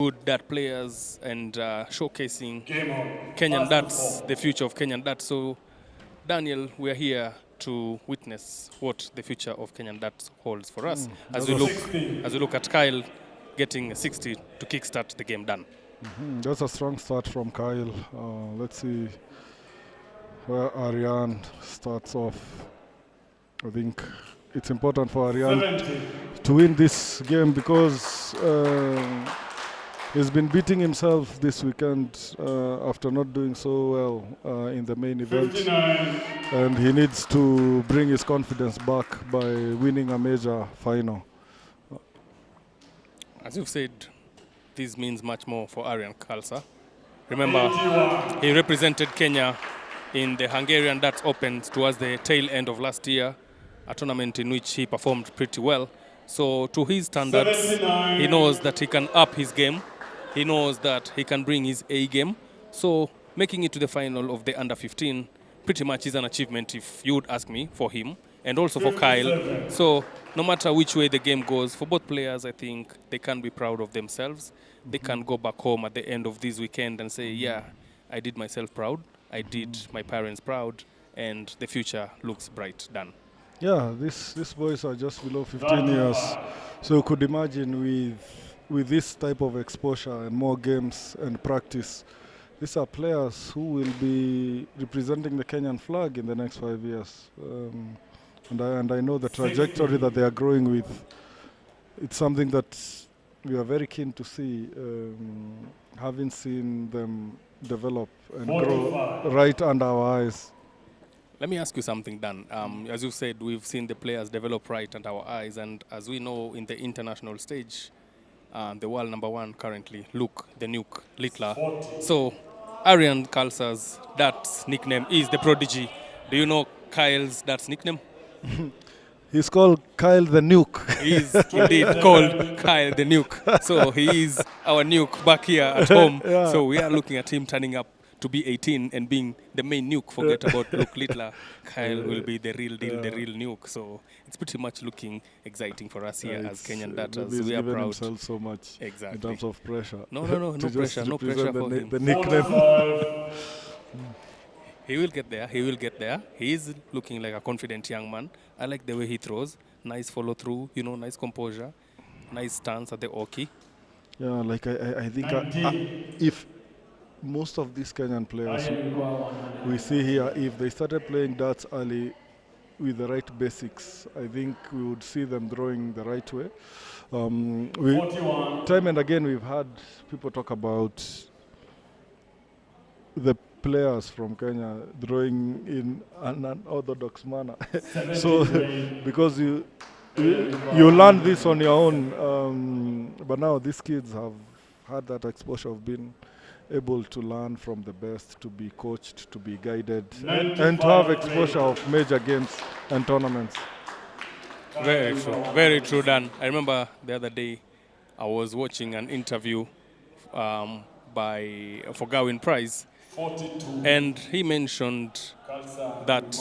good dart players and showcasing Kenyan darts, the future of Kenyan darts. So, Daniel, we are here to witness what the future of Kenyan darts holds for us as we look at Kyle getting a 60 to kickstart the game done. That's a strong start from Kyle. Let's see where Aryan starts off. I think it's important for Aryan to win this game because he's been beating himself this weekend after not doing so well in the main event. 59. And he needs to bring his confidence back by winning a major final. As you've said, this means much more for Aryan Khalsa. Remember, he represented Kenya in the Hungarian Darts Opens towards the tail end of last year, a tournament in which he performed pretty well. So to his standards, 79. he knows that he can up his game. He knows that he can bring his A game. So making it to the final of the under 15 pretty much is an achievement, if you would ask me, for him and also for Kyle. So no matter which way the game goes, for both players, I think they can be proud of themselves. They can go back home at the end of this weekend and say, yeah, I did myself proud. I did my parents proud, and the future looks bright, Dan. Yeah, these boys are just below 15 years. So you could imagine with this type of exposure and more games and practice, these are players who will be representing the Kenyan flag in the next 5 years. And I know the trajectory that they are growing with. It's something that we are very keen to see, having seen them develop and grow right under our eyes. Let me ask you something, Dan. As you said, we've seen the players develop right under our eyes, and as we know in the international stage, the world number one currently, Luke, the Nuke, Littler. So, Aryan Khalsa's darts nickname is the Prodigy. Do you know Kyle's darts nickname? He's called Kyle the Nuke. He is indeed called Kyle the Nuke. So he is our nuke back here at home. Yeah. So we are looking at him turning up to be 18 and being the main nuke. Forget about Luke Littler. Kyle will be the real deal, the real nuke. So it's pretty much looking exciting for us here as Kenyan Darters. He's We are given proud. himself so much Exactly. in terms of pressure. No to pressure, just no pressure represent for him. the nickname. 45. He will get there. He will get there. He is looking like a confident young man. I like the way he throws. Nice follow through, nice composure, nice stance at the oki. Yeah, like I think if most of these Kenyan players we see here, if they started playing darts early with the right basics, I think we would see them drawing the right way. 41. Time and again, we've had people talk about the players from Kenya drawing in an unorthodox manner. So, because you learn this on your own, but now these kids have had that exposure of being able to learn from the best, to be coached, to be guided, and to have exposure of major games and tournaments. Very true, Dan. I remember the other day I was watching an interview for Gawin Price, 42. and he mentioned that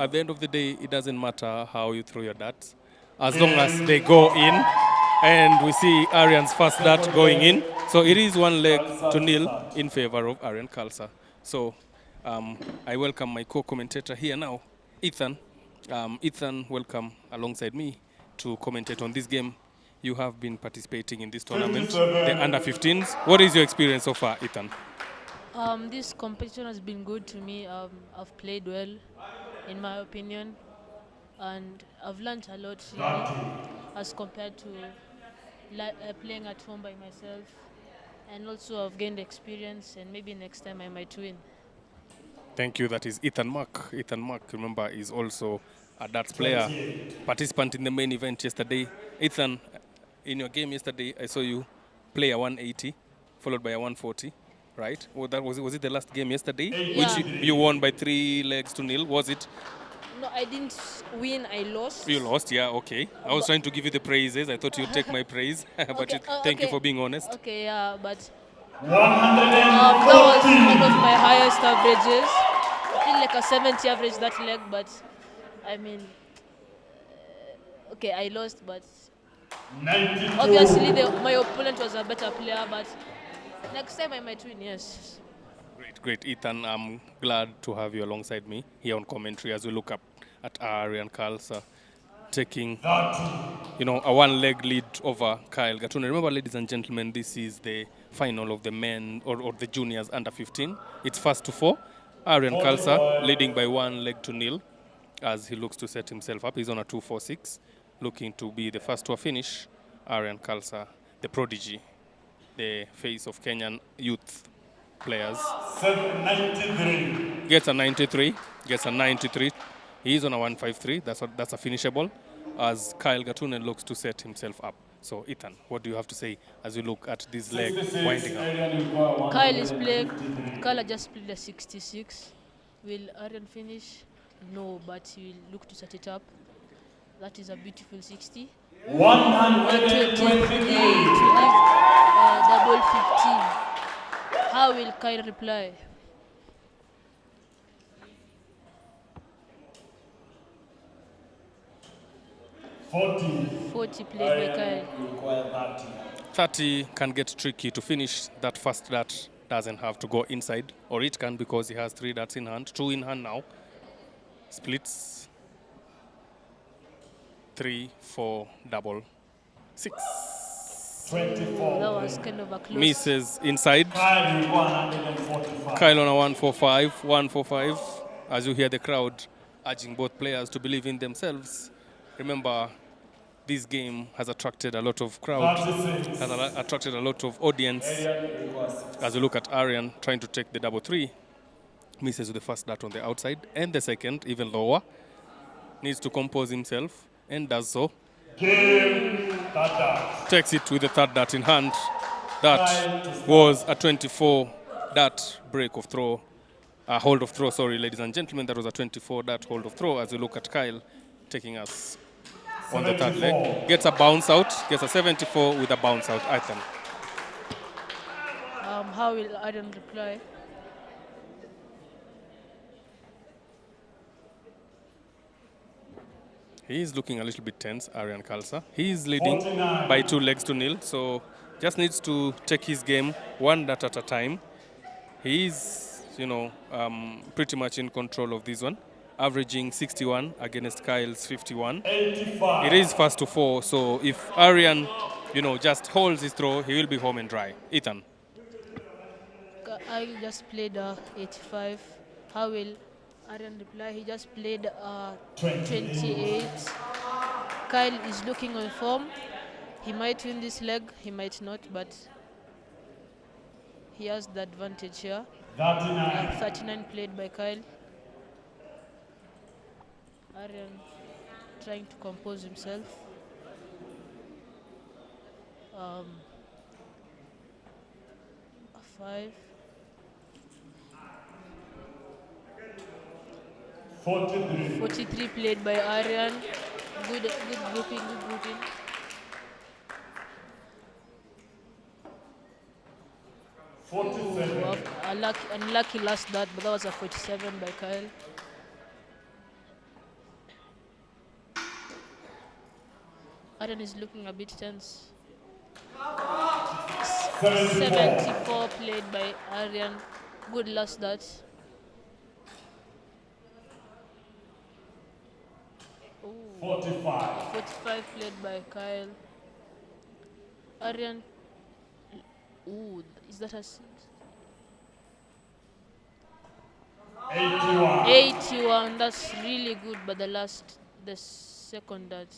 at the end of the day, it doesn't matter how you throw your darts, as long as they go in. And we see Aryan's first dart going in. So it is 1-0 in favor of Aryan Khalsa. So I welcome my co-commentator here now, Ethan. Ethan, welcome alongside me to commentate on this game. You have been participating in this tournament, the under 15s. What is your experience so far, Ethan? This competition has been good to me. I've played well, in my opinion, and I've learned a lot as compared to playing at home by myself. And also I've gained experience, and maybe next time I might win. Thank you. That is Ethan Mark. Ethan Mark, remember, is also a darts player, participant in the main event yesterday. Ethan, in your game yesterday, I saw you play a 180, followed by a 140, right? Was it the last game yesterday, Yeah. which you won by 3-0? Was it? No, I didn't win, I lost. You lost, yeah, okay. I was trying to give you the praises. I thought you'd take my praise, but Okay, thank you okay. for being honest. Okay, yeah, but 140. that was one of my highest averages. I feel like a 70 average that leg, but I mean, okay, I lost, but Obviously, my opponent was a better player, but next time I might win, yes. Great, Ethan. I'm glad to have you alongside me here on commentary as we look up at Aryan Khalsa taking, a one-leg lead over Kyle Gatune. Remember, ladies and gentlemen, this is the final of the men or the juniors under 15. It's first to four. Aryan Khalsa leading by 1-0 as he looks to set himself up. He's on a 2-4-6, looking to be the first to a finish. Aryan Khalsa, the prodigy, the face of Kenyan youth players. 93. Gets a 93. He's on a 153. That's a finishable as Kyle Gatune looks to set himself up. So, Ethan, what do you have to say as you look at this leg winding up? Kyle just played a 66. Will Aryan finish? No, but he will look to set it up. That is a beautiful 60. 123. To leave double 15. How will Kyle reply? Forty played by Kyle. 30 can get tricky to finish. That first dart doesn't have to go inside, or it can because he has 3 darts in hand, 2 in hand now. Splits 3, 4, double 6. 24. That was kind of a close. Misses inside. Kyle 145. Kyle on a 145. As you hear the crowd urging both players to believe in themselves. Remember, this game has attracted a lot of crowd, has attracted a lot of audience. As you look at Aryan trying to take the double 3, misses with the first dart on the outside, and the second, even lower, needs to compose himself, and does so. Takes it with the third dart in hand. That was a 24 dart break of throw, hold of throw, sorry, ladies and gentlemen. That was a 24 dart hold of throw as we look at Kyle taking us on the third leg. Gets a bounce out, gets a 74 with a bounce out item. How will Aryan reply? He is looking a little bit tense, Aryan Khalsa. He is leading by 2-0, so just needs to take his game one dart at a time. He is, pretty much in control of this one, averaging 61 against Kyle's 51. 85. It is first to 4, so if Aryan, just holds his throw, he will be home and dry. Ethan. I just played 85. How will Aryan reply? He just played 28. Kyle is looking on form. He might win this leg, he might not, but he has the advantage here. 39 played by Kyle. Aryan trying to compose himself. 5. 43 played by Aryan. Good grouping. Unlucky last dart, but that was a 47 by Kyle. Aryan is looking a bit tense. 74 played by Aryan. Good last dart. 45 played by Kyle. Aryan. Is that a 6? 81. That's really good, but the second that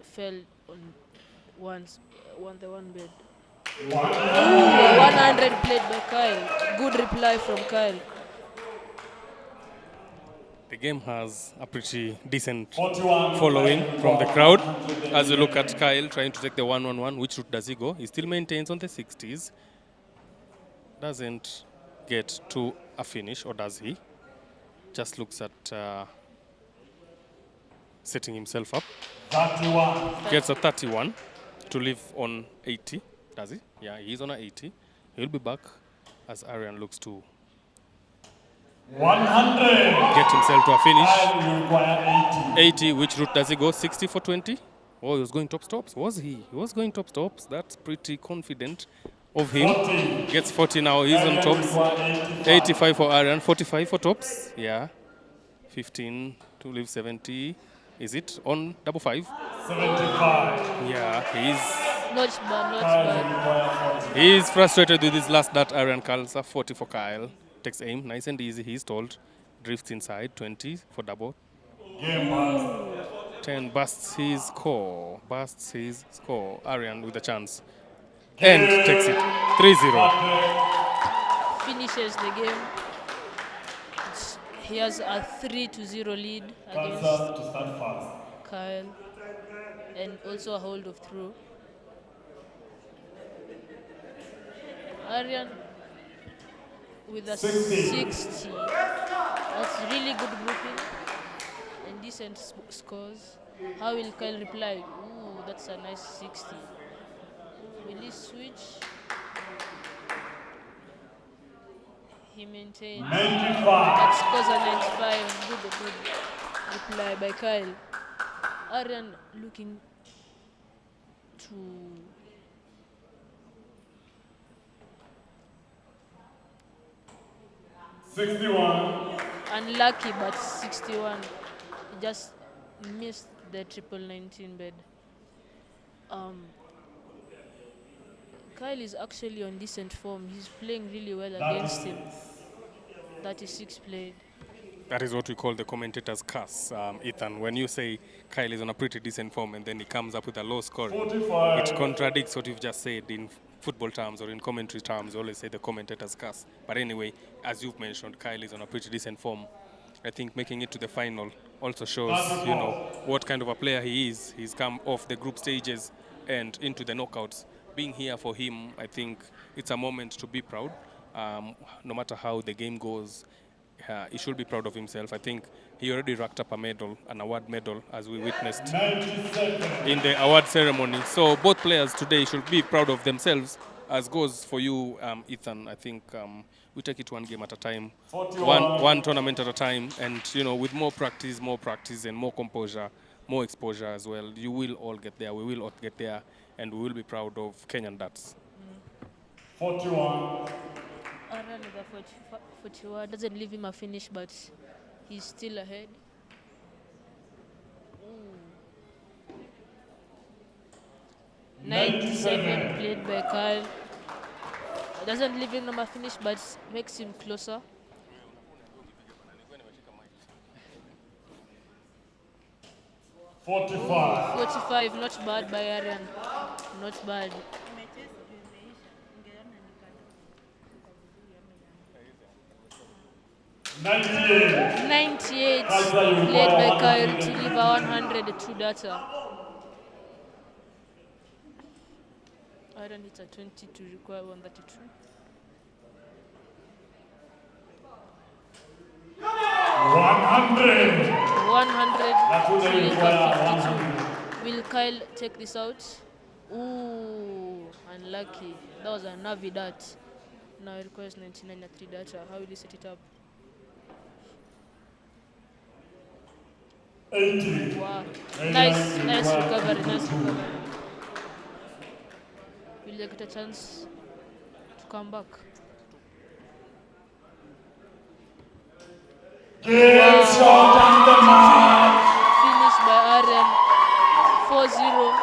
fell on the one bed. 100 played by Kyle. Good reply from Kyle. The game has a pretty decent following from the crowd. As you look at Kyle trying to take the 1-1-1, which route does he go? He still maintains on the 60s. Doesn't get to a finish, or does he? Just looks at setting himself up. 31. Gets a 31 to live on 80. Does he? Yeah, he's on a 80. He'll be back as Aryan looks to 100. get himself to a finish. Kyle require 80. 80, which route does he go? 60 for 20? Oh, he was going top stops, was he? He was going top stops. That's pretty confident of him. 40. Gets 40 now. He's on Aryan tops. require 85 for Aryan, 45 for tops. Yeah. 15 to leave 70. Is it on double five? 75. Yeah, Not bad, not Kyle bad. require 40. he's frustrated with his last dart. Aryan Khalsa, 40 for Kyle. Takes aim, nice and easy. He's told. Drifts inside, 20 for double. Game pass. 10 busts his score. Busts his score. Aryan with a chance. And takes it. 3-0. Finishes the game. He has a 3-0 lead against Khalsa to start fast. Kyle, and also a hold of through. Aryan with a 60. That's really good grouping and decent scores. How will Kyle reply? Ooh, that's a nice 60. Will he switch? He maintains. 95. That scores a 95. Good reply by Kyle. Aryan looking to 61. unlucky, but 61. He just missed the triple 19 bed. Kyle is actually on decent form. He's playing really well against him. 36 played. That is what we call the commentator's curse, Ethan. When you say Kyle is on a pretty decent form and then he comes up with a low score, 45. it contradicts what you've just said in football terms or in commentary terms. You always say the commentator's curse. But anyway, as you've mentioned, Kyle is on a pretty decent form. I think making it to the final also shows, what kind of a player he is. He's come off the group stages and into the knockouts. Being here for him, I think it's a moment to be proud. No matter how the game goes, he should be proud of himself. I think he already racked up a medal, an award medal, as we witnessed 90 seconds. in the award ceremony. So both players today should be proud of themselves. As goes for you, Ethan, I think we take it one game at a time, 41. one tournament at a time, and with more practice, and more composure, more exposure as well, you will all get there. We will all get there, and we will be proud of Kenyan darts. 41. Aryan with a 41. Doesn't leave him a finish, but he's still ahead. 97 played by Kyle. Doesn't leave him a finish, but makes him closer. 45. 45, not bad by Aryan. Not bad. 98. 98 played by Kyle to leave a 102 data. Aryan hits a 20 to require 132. 100. 100 to leave require a 52. Will Kyle take this out? Ooh, unlucky. That was a Navi dart. Now it requires 99 at 3 data. How will he set it up? 80. Wow. Nice recovery, nice recovery. Will they get a chance to come back? Game shot and the match. Finished by Aryan 4-0.